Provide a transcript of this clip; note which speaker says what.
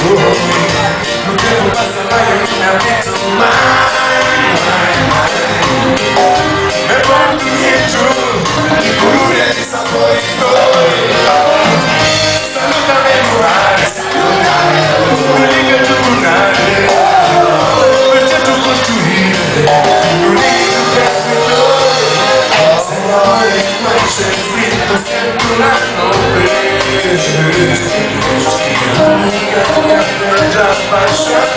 Speaker 1: No tempo passa vai e non mi avvento mai. Me porto dietro i colori e i sapori tuoi. Saluta memorare, l'unica giornale per te tu costruire, l'unica capito. Se vuoi mai c'è scritto sempre un anno per l'unica che già lascia